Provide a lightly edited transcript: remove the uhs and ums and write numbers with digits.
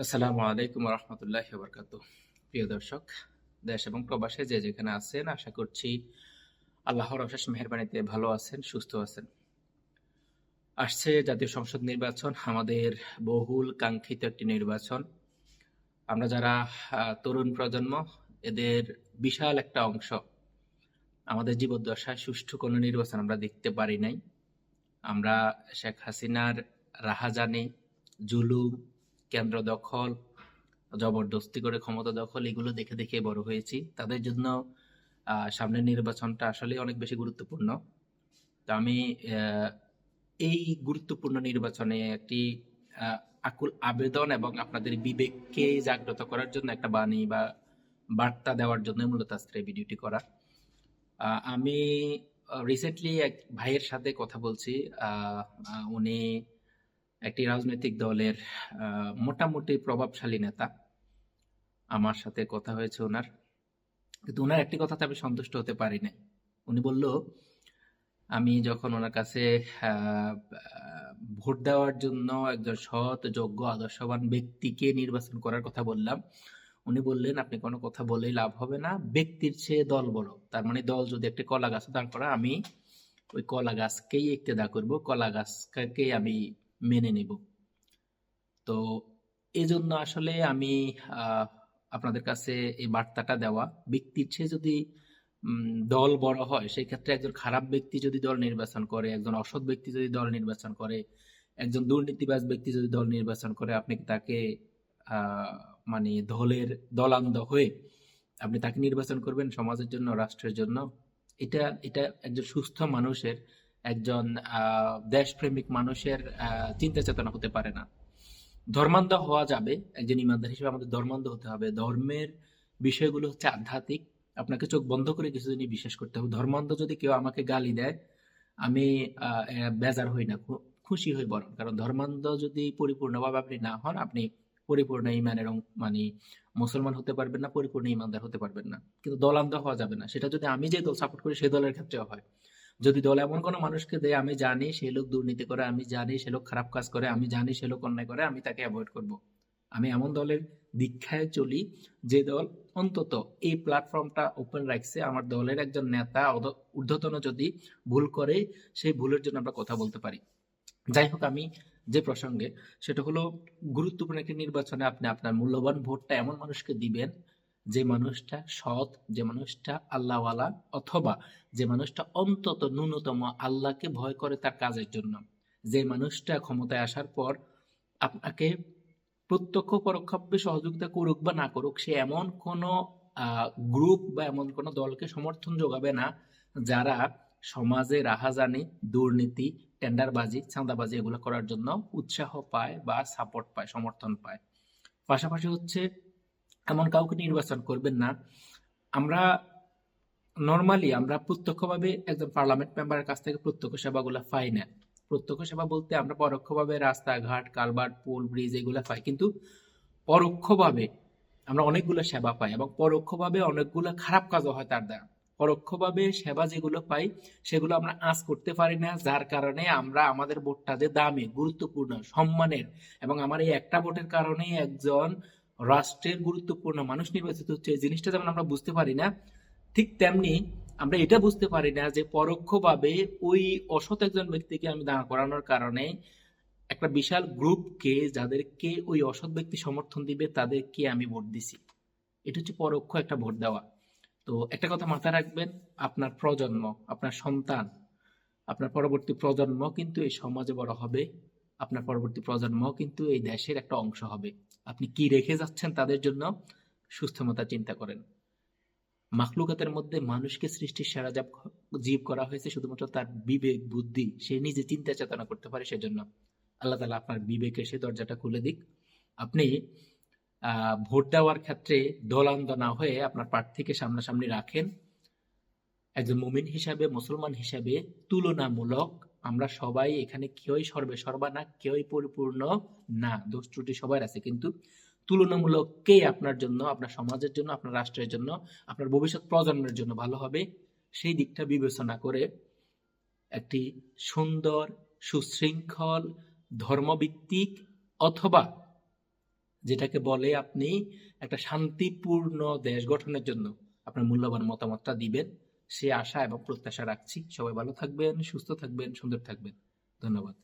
আসসালামু আলাইকুম রহমতুল্লাহি বারাকাতুহু। প্রিয় দর্শক, দেশ এবং প্রবাসে যে যেখানে আছেন, আশা করছি আল্লাহর অশেষ মেহেরবানিতে ভালো আছেন, সুস্থ আছেন। আসছে জাতীয় সংসদ নির্বাচন, আমাদের বহুল কাঙ্ক্ষিত একটি নির্বাচন। আমরা যারা তরুণ প্রজন্ম, এদের বিশাল একটা অংশ আমাদের জীবদ্দশায় সুষ্ঠু কোনো নির্বাচন আমরা দেখতে পারি নাই। আমরা শেখ হাসিনার রাহাজানি, জুলুম, কেন্দ্র দখল, জবরদস্তি করে ক্ষমতা দখল, এগুলো দেখে দেখে বড় হয়েছি। তাদের জন্য সামনের নির্বাচনটা আসলে অনেক বেশি গুরুত্বপূর্ণ। তো আমি এই গুরুত্বপূর্ণ নির্বাচনে একটি আকুল আবেদন এবং আপনাদের বিবেককে জাগ্রত করার জন্য একটা বাণী বা বার্তা দেওয়ার জন্য মূলত আজকের এই ভিডিওটি করা। আমি রিসেন্টলি এক ভাইয়ের সাথে কথা বলছি। উনি একটি রাজনৈতিক দলের মোটামুটি প্রভাবশালী নেতা। আমার সাথে কথা হয়েছে ওনার, কিন্তু ওনার একটি কথাতে আমি সন্তুষ্ট হতে পারি নাই। উনি বলল, আমি যখন ওনার কাছে আহ, ভোট দেওয়ার জন্য একজন সৎ, যোগ্য, আদর্শবান ব্যক্তিকে নির্বাচন করার কথা বললাম, উনি বললেন, আপনি কোনো কথা বলেই লাভ হবে না, ব্যক্তির চেয়ে দল বড়। তার মানে দল যদি একটি কলা গাছ দাঁড় করা, আমি ওই কলা গাছকেই ইক্তেদা করব, কলা গাছকে আমি মেনে নিব। তো এজন্য আসলে আমি আহ, আপনাদের কাছে এই বার্তাটা দেওয়া, ব্যক্তির চেয়ে যদি দল বড় হয়, সেই ক্ষেত্রে একজন খারাপ ব্যক্তি যদি দল নির্বাচন করে, একজন অসৎ ব্যক্তি যদি দল নির্বাচন করে, একজন দুর্নীতিবাজ ব্যক্তি যদি দল নির্বাচন করে, আপনি কি তাকে আহ মানে দলের দলান্ধ হয়ে আপনি তাকে নির্বাচন করবেন সমাজের জন্য, রাষ্ট্রের জন্য? এটা এটা একজন সুস্থ মানুষের, একজন দেশপ্রেমিক মানুষের চিন্তা চেতনা হতে পারে না। ধর্মান্ধ হওয়া যাবে, একজন ইমানদার হিসেবে আমাদের ধর্মান্ধ হতে হবে। ধর্মের বিষয়গুলো হচ্ছে আধ্যাত্মিক। আপনাকে চোখ বন্ধ করে কিছু জিনিস বিশ্বাস করতে হবে। ধর্মান্ধ যদি কেউ আমাকে গালি দেয়, আমি বেজার হই না, খুশি হই বরং। কারণ ধর্মান্ধ যদি পরিপূর্ণভাবে আপনি না হন, আপনি পরিপূর্ণ ইমানের মানে মুসলমান হতে পারবেন না, পরিপূর্ণ ইমানদার হতে পারবেন না। কিন্তু দলান্ধ হওয়া যাবে না। সেটা যদি আমি যে দল সাপোর্ট করি সেই দলের ক্ষেত্রেও হয়। যদি দল এমন কোনো মানুষকে দেয়, আমি জানি সেই লোক দুর্নীতি করে, আমি জানি সে লোক খারাপ কাজ করে, আমি জানি সে লোক অন্যায় করে, আমি তাকে অ্যাভয়েড করব। আমি এমন দলের দীক্ষায় চলি যে দল অন্তত এই প্ল্যাটফর্মটা ওপেন রাখছে। আমার দলের একজন নেতা ঊর্ধ্বতন যদি ভুল করে, সেই ভুলের জন্য আমরা কথা বলতে পারি। যাই হোক, আমি যে প্রসঙ্গে, সেটা হলো গুরুত্বপূর্ণ একটি নির্বাচনে আপনি আপনার মূল্যবান ভোটটা এমন মানুষকে দিবেন যে মানুষটা সৎ, যে মানুষটা আল্লাহওয়ালা, অথবা যে মানুষটা অন্তত ন্যূনতম আল্লাহকে ভয় করে তার কাজের জন্য। যে মানুষটা ক্ষমতায় আসার পর আপনাকে প্রত্যক্ষ পরোক্ষভাবে সহযোগিতা করুক বা না করুক, সে এমন কোনো গ্রুপ বা এমন কোনো দলকে সমর্থন যোগাবে না যারা সমাজে রাহাজানি, দুর্নীতি, টেন্ডারবাজি, চাঁদাবাজি এগুলো করার জন্য উৎসাহ পায় বা সাপোর্ট পায়, সমর্থন পায়। পাশাপাশি হচ্ছে, এমন কাউকে নির্বাচন করবেন না। আমরা নর্মালি আমরা প্রত্যক্ষভাবে একজন পার্লামেন্ট মেম্বারের কাছ থেকে প্রত্যক্ষ সেবাগুলো পাই না। প্রত্যক্ষ সেবা বলতে আমরা পরোক্ষভাবে রাস্তাঘাট, কালভার্ট, পুল, ব্রিজ এগুলো পাই, কিন্তু পরোক্ষভাবে আমরা অনেকগুলো সেবা পাই এবং পরোক্ষভাবে অনেকগুলো খারাপ কাজও হয় তার দ্বারা। পরোক্ষভাবে সেবা যেগুলো পাই, সেগুলো আমরা আঁচ করতে পারি না, যার কারণে আমরা আমাদের ভোটটা যে দামি, গুরুত্বপূর্ণ, সম্মানের, এবং আমার এই একটা ভোটের কারণে একজন রাষ্ট্রের গুরুত্বপূর্ণ মানুষ নির্বাচিত হচ্ছে, এই জিনিসটা যেমন আমরা বুঝতে পারি না, ঠিক তেমনি আমরা এটা বুঝতে পারি না যে পরোক্ষভাবে ওই অসৎ একজন ব্যক্তিকে আমি দাঁড় করানোর কারণে একটা বিশাল গ্রুপকে, যাদেরকে ওই অসৎ ব্যক্তি সমর্থন দিবে, তাদেরকে আমি ভোট দিছি। এটা হচ্ছে পরোক্ষ একটা ভোট দেওয়া। তো একটা কথা মাথায় রাখবেন, আপনার প্রজন্ম, আপনার সন্তান, আপনার পরবর্তী প্রজন্ম কিন্তু এই সমাজে বড় হবে। আপনার পরবর্তী প্রজন্ম কিন্তু এই দেশের একটা অংশ হবে। আপনি কি রেখে যাচ্ছেন তাদের জন্য? সুস্থ মাথা চিন্তা করেন। মাখলুকাতের মধ্যে মানুষকে সৃষ্টির সেরা জীব করা হয়েছে শুধুমাত্র তার বিবেক, বুদ্ধি, সে নিজে চিন্তা চেতনা করতে পারে সেজন্য। আল্লাহ তাআলা আপনার বিবেকে সে দরজাটা খুলে দিক। আপনি ভোট দেওয়ার ক্ষেত্রে দলান্ধ না হয়ে আপনার প্রার্থীকে সামনাসামনি রাখেন। একজন মুমিন হিসাবে, মুসলমান হিসাবে তুলনামূলক আমরা সবাই এখানে, কেউই সর্বে সর্বা না, কেউই পরিপূর্ণ না, দোষ ত্রুটি সবার আছে, কিন্তু তুলনামূলক কে আপনার জন্য, আপনার সমাজের জন্য, আপনার রাষ্ট্রের জন্য, আপনার ভবিষ্যৎ প্রজন্মের জন্য ভালো হবে, সেই দিকটা বিবেচনা করে একটি সুন্দর, সুশৃঙ্খল, ধর্মভিত্তিক, অথবা যেটাকে বলে আপনি একটা শান্তিপূর্ণ দেশ গঠনের জন্য আপনার মূল্যবান মতামতটা দিবেন। সে আশা এবং প্রত্যাশা রাখছি। সবাই ভালো থাকবেন, সুস্থ থাকবেন, সুন্দর থাকবেন। ধন্যবাদ।